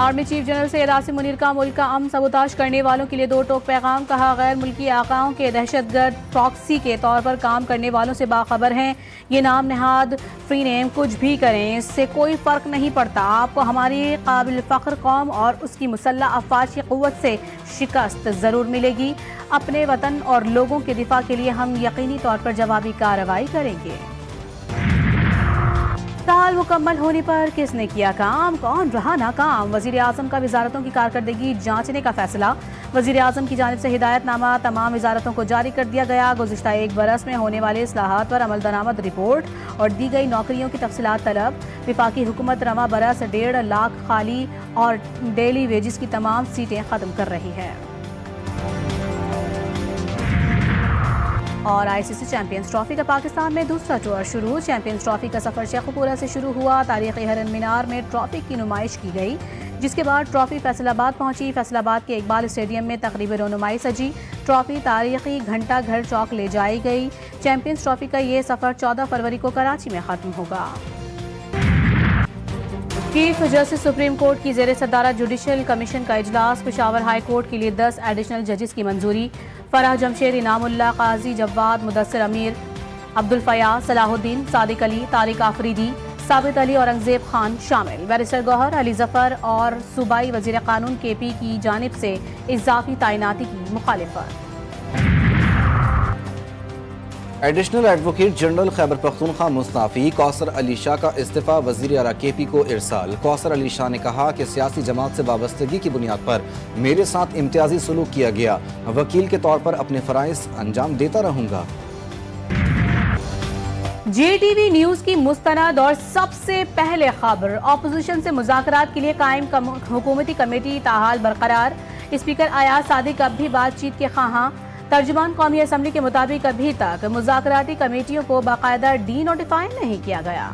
Army chief general Syed Asim Munir का मुल्क का अमन सबूताज करने वालों के लिए दो टोक पैगाम। कहा, गैर मुल्की आकाओं के दहशतगर्द प्रॉक्सी के तौर पर काम करने वालों से बाखबर हैं। ये नाम नहाद फ्री नेम कुछ भी करें, इससे कोई फ़र्क नहीं पड़ता। आपको हमारी काबिल फ़ख्र कौम और उसकी मुसल्लह अफ़वाज की क़ुव्वत से शिकस्त ज़रूर मिलेगी। अपने वतन और लोगों के दिफा के लिए हम यकीनी तौर पर जवाबी कार्रवाई करेंगे। साल मुकम्मल होने पर किसने किया काम, कौन रहा नाकाम? वज़ीर आज़म का वज़ारतों की कारकर्दगी जांचने का फैसला। वज़ीर आज़म की जानिब से हिदायतनामा तमाम वज़ारतों को जारी कर दिया गया। गुज़िश्ता एक बरस में होने वाले इस्लाहात पर अमल दरामद रिपोर्ट और दी गई नौकरियों की तफसीलात तलब। वफाकी हुकूमत रवा बरस 1.5 लाख खाली और डेली वेजिस की तमाम सीटें ख़त्म कर रही है। और आईसीसी चैंपियंस ट्रॉफी का पाकिस्तान में दूसरा टूर शुरू। चैंपियंस ट्रॉफी का सफर शेखुपुरा से शुरू हुआ। तारीखी हरन मीनार में ट्रॉफी की नुमाइश की गई, जिसके बाद ट्रॉफी फैसलाबाद पहुंची। फैसलाबाद के इकबाल स्टेडियम में तकरीबन रोनुमाई सजी। ट्रॉफी तारीखी घंटा घर चौक ले जाई गई। चैंपियंस ट्रॉफी का ये सफर 14 फरवरी को कराची में खत्म होगा। चीफ जस्टिस सुप्रीम कोर्ट की ज़ेर सदारत जुडिशल कमीशन का इजलास। पेशावर हाई कोर्ट के लिए 10 एडिशनल जजेस की मंजूरी। फराह जमशेद, इनामुल्लाह, काजी जव्वाद, मुदस्सिर अमीर, अब्दुल फयाज, सलाहुद्दीन, सादिक अली, तारिक आफरीदी, साबित अली, औरंगजेब खान शामिल। बैरिस्टर गौहर अली जफर और सूबाई वजीर कानून केपी की जानिब से इजाफी तैनाती की मुखालिफत। Additional advocate general Khyber Pakhtunkhwa मुस्ताफ़ी कौसर अली शाह का इस्तीफ़ा वज़ीर आला केपी को इरसाल। कौसर अली शाह ने कहा कि सियासी जमात से वाबस्तगी की बुनियाद पर मेरे साथ इम्तियाजी सलूक किया गया। वकील के तौर पर अपने फ़राइज़ अंजाम देता रहूँगा। JTV न्यूज़ की मुस्तनद और सबसे पहले खबर। अपोजिशन से मुज़ाकरात के लिए कायम हुकूमती कमेटी ताहाल बरकरार। स्पीकर अयाज सादिक अब भी बातचीत के ख्वाहां। तर्जुमान कौमी असम्बली के मुताबिक अभी तक मुज़ाकराती कमेटियों को बाकायदा डी नोटिफाई नहीं किया गया।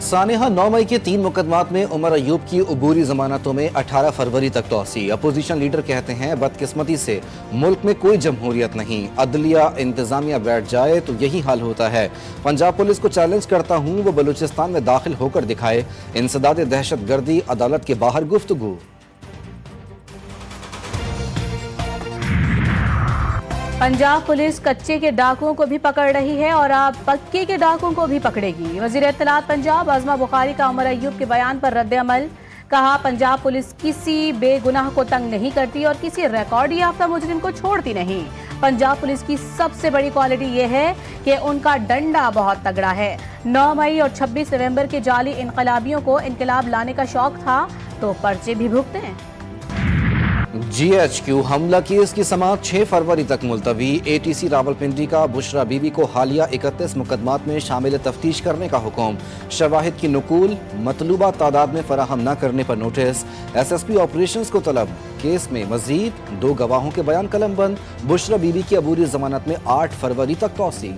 सानिहा 9 मई के 3 मुकदमात में उमर अयूब की अबूरी जमानतों में 18 फरवरी तक तोसी। अपोजिशन लीडर कहते हैं, बदकिस्मती से मुल्क में कोई जमहूरियत नहीं। अदलिया इंतजामिया बैठ जाए तो यही हाल होता है। पंजाब पुलिस को चैलेंज करता हूँ, वो बलूचिस्तान में दाखिल होकर दिखाए। इंसदाद दहशत गर्दी, अदालत के बाहर गुफ्तगू। पंजाब पुलिस कच्चे के डाकुओं को भी पकड़ रही है और अब पक्के के डाकुओं को भी पकड़ेगी। वज़ीर इत्तलात पंजाब आज़मा बुखारी का उमर अयूब के बयान पर रद्द अमल। कहा, पंजाब पुलिस किसी बेगुनाह को तंग नहीं करती और किसी रिकॉर्ड याफ्ता मुजरिम को छोड़ती नहीं। पंजाब पुलिस की सबसे बड़ी क्वालिटी यह है कि उनका डंडा बहुत तगड़ा है। 9 मई और 26 नवंबर के जाली इनकलाबियों को इनकलाब लाने का शौक था तो पर्चे भी भुगते हैं। GHQ हमला केस की समाअत 6 फरवरी तक मुलतवी। ATC रावलपिंडी का बुशरा बीबी को हालिया 31 मुकदमात में शामिल तफ्तीश करने का हुक्म। शवाहिद की नकूल मतलूबा तादाद में फराहम न करने पर नोटिस। SSP ऑपरेशंस को तलब। केस में मजीद 2 गवाहों के बयान कलमबंद। बुशरा बीबी की अबूरी जमानत में 8 फरवरी तक तौसी।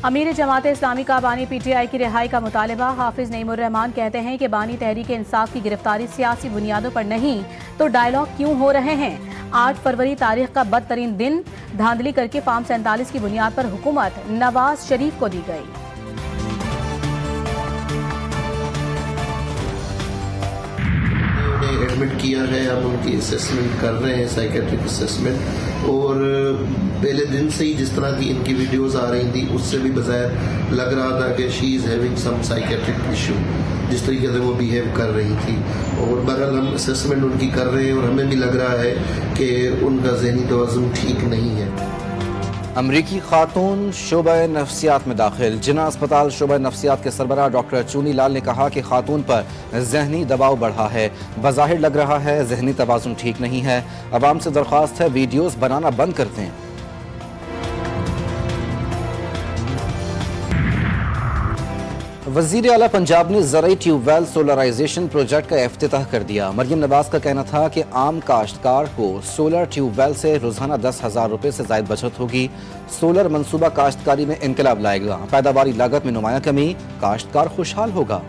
अमीर जमात इस्लामी का बानी PTI की रिहाई का मुतालबा। हाफिज नईमुर रहमान कहते हैं कि बानी तहरीक इंसाफ की गिरफ्तारी सियासी बुनियादों पर नहीं तो डायलॉग क्यों हो रहे हैं। 8 फरवरी तारीख का बदतरीन दिन। धांधली करके फार्म 47 की बुनियाद पर हुकूमत नवाज शरीफ को दी गई। एडमिट किया है, अब उनकी असेसमेंट कर रहे हैं, साइकेट्रिक असेसमेंट। और पहले दिन से ही जिस तरह की इनकी वीडियोस आ रही थी उससे भी बज़ाहिर लग रहा था कि she is having some psychiatric issue, जिस तरीके से वो बिहेव कर रही थी। और बहरहाल हम असेसमेंट उनकी कर रहे हैं और हमें भी लग रहा है कि उनका ज़हनी तवज़ुन ठीक नहीं है। अमरीकी खातून शोबा नफ्सियात में दाखिल। जिना अस्पताल शोबा नफ्सियात के सरबराह डॉक्टर चूनी लाल ने कहा कि खातून पर जहनी दबाव बढ़ा है। बज़ाहिर लग रहा है जहनी तवाज़ुन ठीक नहीं है। अवाम से दरख्वास्त है वीडियोस बनाना बंद कर दें। वज़ीर आला पंजाब ने ज़राई ट्यूबवेल सोलराइजेशन प्रोजेक्ट का इफ्तिताह कर दिया। मरियम नवाज का कहना था कि आम काश्तकार को सोलर ट्यूबवेल से रोजाना 10,000 रुपये से ज़ायद बचत होगी। सोलर मनसूबा काश्तकारी में इनकलाब लाएगा। पैदावारी लागत में नुमाया कमी, काश्तकार खुशहाल होगा।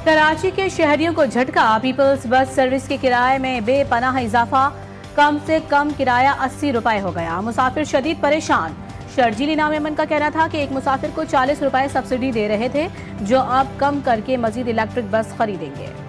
कराची के शहरियों को झटका। पीपल्स बस सर्विस के किराए में बेपनाह इजाफा। कम से कम किराया 80 रुपए हो गया। मुसाफिर शदीद परेशान। शर्जीली नाम अमन का कहना था कि एक मुसाफिर को 40 रुपए सब्सिडी दे रहे थे, जो अब कम करके मजीद इलेक्ट्रिक बस खरीदेंगे।